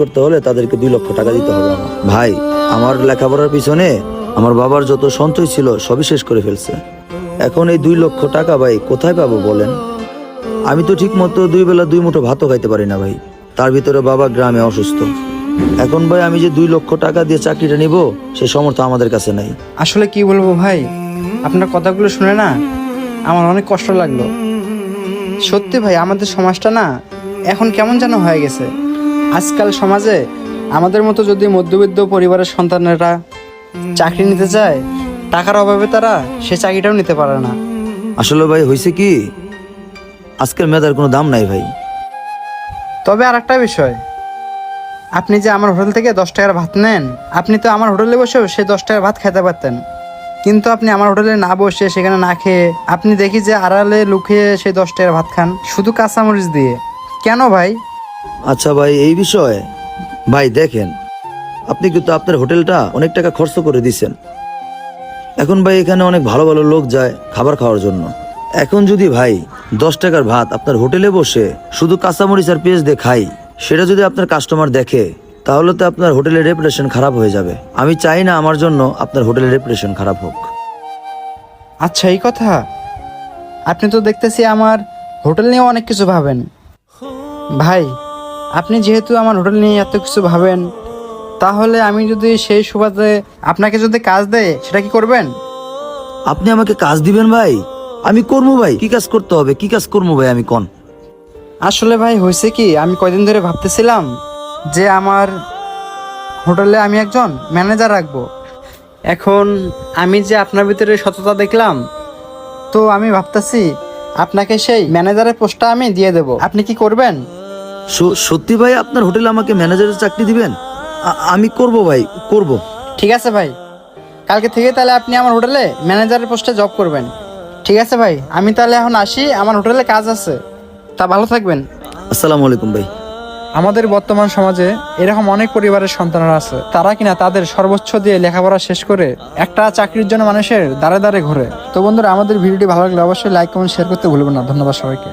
করতে হলে তাদেরকে 2 লক্ষ টাকা দিতে হবে আমার। ভাই, আমার লেখাপড়ার পিছনে আমার বাবার যত সঞ্চয় ছিল সবই শেষ করে ফেলছে। এখন এই 2 লক্ষ টাকা ভাই কোথায় পাবো বলেন? আমি তো ঠিক মতো 2 বেলা 2 মুঠো ভাতও খাইতে পারি না ভাই। তার ভিতরে বাবা গ্রামে অসুস্থ। এখন ভাই আমি যে 2 লক্ষ টাকা দিয়ে চাকরিটা নিব সে সামর্থ্য আমাদের কাছে নাই। আসলে কি বলবো ভাই, আপনার কথাগুলো শুনে না আমার অনেক কষ্ট লাগলো। সত্যি ভাই, আমাদের সমাজটা না এখন কেমন যেন হয়ে গেছে। আজকাল সমাজে আমাদের মতো যদি মধ্যবিত্ত পরিবারের সন্তানেরা চাকরি নিতে চায়, টাকার অভাবে তারা সে চাকরিটাও নিতে পারে না। আসলে ভাই হয়েছে কি, আজকের মেয়েদের কোনো দাম নাই ভাই। তবে আর একটা বিষয়, আপনি যে আমার হোটেল থেকে 10 টাকার ভাত নেন, আপনি তো আমার হোটেলে বসেও সেই 10 টাকার ভাত খেতে পারতেন, কিন্তু আপনি আমার হোটেলে না বসে সেখানে না খেয়ে আপনি দেখি যে আড়ালে লুকিয়ে সেই 10 টাকার ভাত খান শুধু কাঁচামরিচ দিয়ে। কেন ভাই? আচ্ছা ভাই, এই বিষয়ে ভাই দেখেন, আপনি কিন্তু আপনার হোটেলটা অনেক টাকা খরচ করে দিছেন। এখন ভাই এখানে অনেক ভালো ভালো লোক যায় খাবার খাওয়ার জন্য। এখন যদি ভাই 10 টাকার ভাত আপনার হোটেলে বসে শুধু কাঁচামরিচ আর পেঁয়াজ দিয়ে খাই, সেটা যদি আপনার কাস্টমার দেখে, তাহলে তো আপনার হোটেলের রেপুটেশন খারাপ হয়ে যাবে। আমি চাই না আমার জন্য আপনার হোটেলের রেপুটেশন খারাপ হোক। আচ্ছা, এই কথা। আপনি তো দেখতেছি আমার হোটেল নিয়ে অনেক কিছু ভাবেন। ভাই, আপনি যেহেতু আমার হোটেল নিয়ে এত কিছু ভাবেন, তাহলে আমি যদি সেই সুবাদে আপনাকে যদি কাজ দেয়, সেটা কি করবেন? আপনি আমাকে কাজ দিবেন ভাই? আমি করবো ভাই। কি কাজ করতে হবে, কি কাজ করবো ভাই আমি কোন? আসলে ভাই হয়েছে কি, আমি কয়দিন ধরে ভাবতেছিলাম যে আমার হোটেলে আমি একজন ম্যানেজার রাখবো। এখন আমি যে আপনার ভিতরে সততা দেখলাম, তো আমি ভাবতেছি আপনাকে সেই ম্যানেজারের পোস্টটা আমি দিয়ে দেব। আপনি কি করবেন? সত্যি ভাই আপনার হোটেলে আমাকে ম্যানেজারের চাকরি দিবেন? আমি করব ভাই, করব। ঠিক আছে ভাই, কালকে থেকে তাহলে আপনি আমার হোটেলে ম্যানেজারের পোস্টে জব করবেন। ঠিক আছে ভাই, আমি তাহলে এখন আসি, আমার হোটেলে কাজ আছে। তা ভালো থাকবেন। আসসালামু আলাইকুম ভাই। আমাদের বর্তমান সমাজে এরকম অনেক পরিবারের সন্তানরা আছে, তারা কিনা তাদের সর্বোচ্চ দিয়ে লেখাপড়া শেষ করে একটা চাকরির জন্য মানুষের দাঁড়ে দাঁড়ে ঘোরে। তো বন্ধুরা, আমাদের ভিডিওটি ভালো লাগলে অবশ্যই লাইক কমেন্ট শেয়ার করতে ভুলবেন না। ধন্যবাদ সবাইকে।